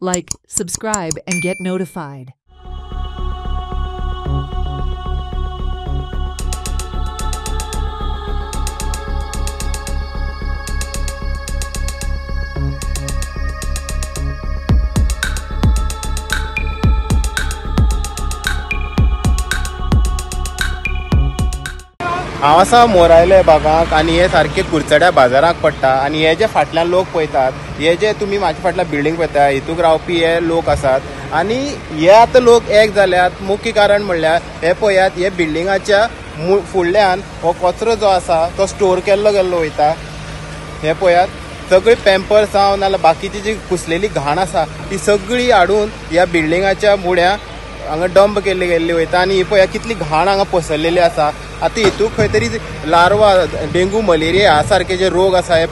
Like, subscribe, and get notified. हांव आसा मोरायले बागाक आनी हे सारखे कुरचड्या बाजाराक पडटा आनी हे जे फाटल्यान लोक पळयतात हे जे तुमी म्हाज्या फाटल्यान बिल्डींग पळयता हितूक रावपी हे लोक आसात आनी हे आतां लोक एक जाल्यात मुख्य कारण म्हणल्यार हे पळयात हे बिल्डिंगाच्या फुडल्यान हो कचरो जो आसा तो स्टोर केल्लो वयता हे पळयात सगळी पॅम्पर्स जावं नाल्यार बाकीची जी कुसलेली घाण आसा ती सगळी हाडून ह्या बिल्डिंगाच्या मुड्या हांगा डंप केल्ली वयता आनी ही पळया कितली घाण हांगा पसरलेली आसा. आतां हितूक खंय तरी लार्वा डेंगू मलेरिया ह्या सारखे जे रोग आसा हे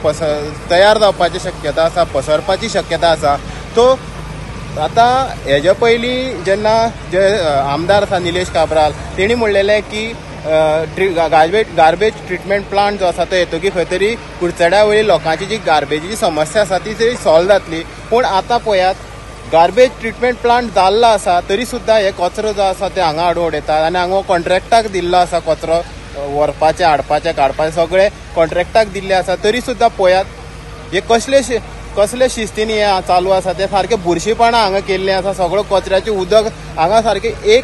तयार जावपाची शक्यता आसा पसरपाची शक्यता आसा. सो आतां हेज्या पयलीं जेन्ना जे आमदार आसा निलेश काब्राल तेणी म्हणलेलें की गार्बेज ट्रिटमेंट प्लांट जो आसा तो येतकीर खंय तरी कुडचड्या वयली लोकांची जी गार्बेजीची समस्या आसा ती तरी सॉल्व जातली. पूण आतां पळयात गार्बेज ट्रिटमेंट प्लांट जाल्लो आसा तरी सुद्दां हे कचरो जो आसा ते हांगा हाडून उडयतात आनी हांगा कॉन्ट्रॅक्टाक दिल्लो आसा कचरो व्हरपाचे हाडपाचे काडपाचे सगळे कॉन्ट्रॅक्टाक दिल्ले आसा तरी सुद्दां पळयात हे कसले शिस्तीन हे चालू आसा ते सारखे बुरशीपणां हांगा केल्लें आसा. सगळो कचऱ्याचें उदक हांगा सारखे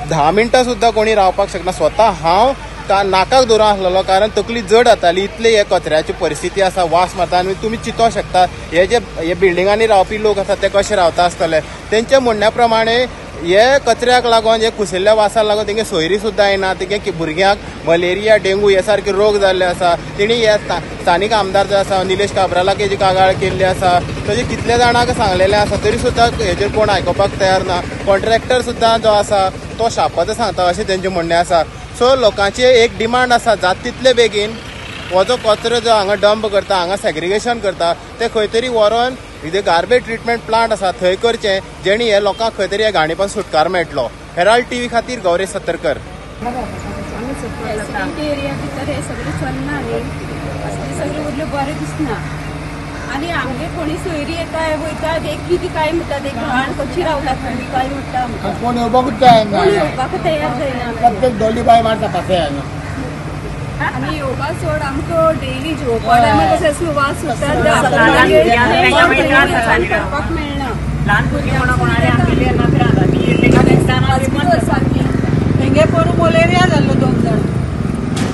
10 मिनटां सुद्दां कोणी रावपाक शकना. स्वता हांव नाकाक दवरून आसलेलो कारण तकली जड जाताली इतले हे कचऱ्याची परिस्थिती आसा वास मारता आनी तुमी चिंतोंक शकता हे बिल्डिंगांनी रावपी लोक आसा ते कशे रावता आसतले. तेंच्या म्हणण्या प्रमाणे हे कचऱ्याक लागून हे कुशिल्ल्या वासाक लागून तेंगे सोयरी सुद्दां येना तेंगे भुरग्यांक मलेरिया डेंगू हे सारखे रोग जाल्ले आसा. तेणी हे स्थानीक आमदार जो आसा निलेश काब्रालाक हेजी कागाळ केल्ली आसा तशें कितले जाणांक सांगलेलें आसा तरी सुद्दां हेजेर कोण आयकपाक तयार ना. कॉन्ट्रॅक्टर सुद्दां जो आसा तो शापाचो सांगता अशें तेंचें म्हणणें आसा. सो लोकांची एक डिमांड आसा जात तितले बेगीन हो जो कचरो जो हांगा डंप करता हांगा सेग्रिगेशन करता ते खंय तरी व्हरोन जे गार्बेज ट्रिटमेंट प्लांट आसा थंय करचें जेणी हे लोकांक खंय तरी हे घाणीपासून सुटकार मेळटलो. हेराल्ड टीव्ही खातीर गौरेश सत्तरकर. आणि आमगे कोणी सोयरी काय वयतात एक किती काय म्हणतात एक घाण कशी रावतात तुम्ही काय म्हणटा कोण येवपाकूच जायना तयार जायना प्रत्येक डोली बाय मारता पासयान आनी येवपाक सोड आमकां डेली जेवपाक कशें वास सुट्टा करपाक मेळना. ल्हान भुरगीं तेंगे पोरू मलेरिया जाल्लो 2 जाण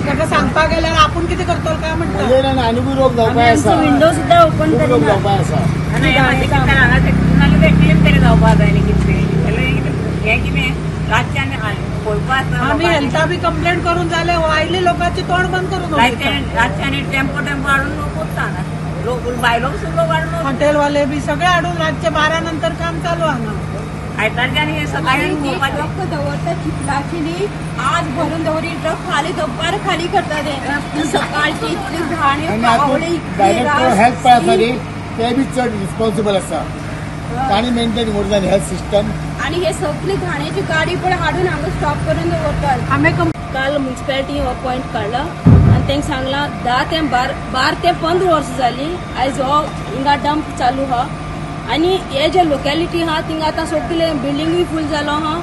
ताका सांगपाक गेल्यार आपूण कितें करतलो काय म्हणटा मलेरियान आनीकूय रोग जावपाक आसा विंडो सुद्दां ओपन रोग जावपाक आसा. आमी हेल्था बी कंप्लेंट करून जाले आयले लोकांचे तोंड बंद करून रातच्यानी टेम्पो हाडून लोक बायलो सुद्दां हाडून हॉटेलवाले बी सगळे हाडून रातचे 12 नंतर काम चालू हांगा ट्रक दवरता चिखलाची न्ही आज भरून दवरी ट्रक खाली दपार खाली करता ते सकाळची इतली घाण डायरेक्टर हेल्थ पळयता न्ही ते बी चड रिस्पॉन्सिबल आसा ताणी मेंटेन करता हेल्थ सिस्टम आणि हे सगळी घाण्याची गाडी पण हाडून हांगा स्टॉप करून दवरतात. आम्ही काल म्युन्सिपॅलिटी हो पॉयंट काडला आनी तेंका सांगला 10 ते 12 ते 15 वर्सां जाली आयज हो हिंगा डंप चालू हा आनी हे जे लोकॅलिटी हा थिंगा आतां सगळे बिल्डिंगूय फूल जालो हा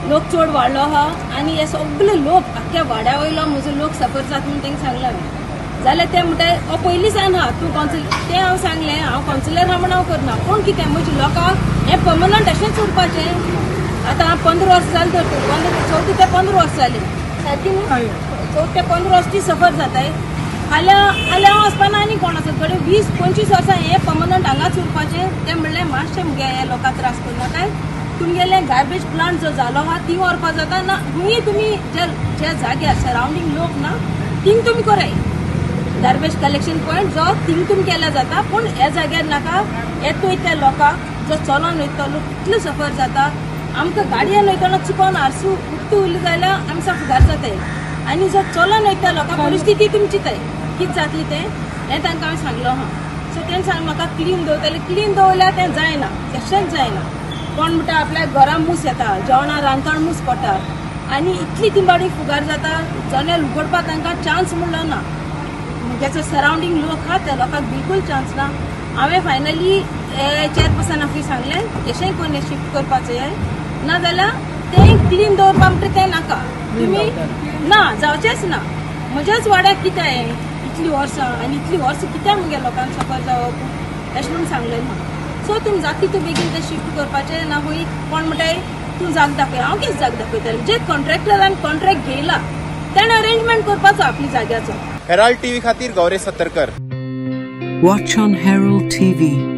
लोक चड वाडलो हा आनी हे सगळे लोक आख्या वाड्या वयलो म्हजो लोक सफर जाता म्हणून तेंका सांगला जाल्यार ते म्हणटा हो पयलीं सान हा तूं कॉन्सिलर तें हांव सांगलें हांव कॉन्सिलर हा म्हण हांव करना पूण कितें म्हज्या लोकांक हें पर्मनंट अशेंच उरपाचें. आतां 15 वर्सां जाली तर 14 ते 15 वर्सां जाली सारकी 14 ते 15 वर्सां ती सफर जाताय फाल्यां हांव वचपाना आनी कोण आसा कडेन 20-25 वर्सां हें पर्मनंट हांगाच उरपाचें. तें म्हणलें मातशें मुगे हे लोकांक त्रास करनाकाय तुमगेले गार्बेज प्लांट जो जालो हा थिंग व्हरपा जाता ना हुंय तुमी ज्या जाग्यार सरावंडींग लोक ना थिंग तुमी कराय गार्बेज कलेक्शन पॉयंट जो थिंग तुमी केल्या जाता पूण ह्या जाग्यार नाका येतोय त्या लोकांक जो चलोन वयतलो कितलो सफर जाता आमकां गाडयेन वयतना चुकोन आरसू उक्ती उरली जाल्यार आमचा फुडार जाताय आनी जो चलोन वयता लोकां परिस्थिती तुमी चिंताय कितें जातली तें हें तांकां हांवें सांगलो हा. सो तेणें सांग म्हाका क्लीन दवरतलें क्लीन दवरल्यार तें जायना तशेंच जायना. कोण म्हणटा आपल्या घरां मूस येता जेवणा रांदतना मूस पडटा आनी इतली तिंबाडी फुगार जाता जनेल उगडपाक तांकां चान्स म्हणलो ना. मुगेचो सरावंडींग लोक हा त्या लोकांक बिलकूल चान्स ना हांवें फायनली चेअरपर्सन ऑफिस सांगलें अशेंय कोणी शिफ्ट करपाचें ना जाल्यार तें क्लीन दवरपा म्हणटा तें नाका तुमी ना जावचेंच ना म्हज्याच वाड्याक कितें इतलीं वर्सां आनी इतलीं वर्सां कित्याक मुगे लोकांक सफर जावप अशें म्हणून सांगलें म्हाका सो तुमी जाता तितू बेगीन तें शिफ्ट करपाचें ना हूंय कोण म्हणटाय तूं जाग दाखय हांव कितें जाग दाखयतलें जे कॉन्ट्रॅक्टरान कॉन्ट्रॅक्ट घेयला तेणें अरेंजमेंट करपाचो आपल्या जाग्याचो हेराल्ड टीव्ही खातीर Gauresh सत्तरकर. Watch on Herald TV.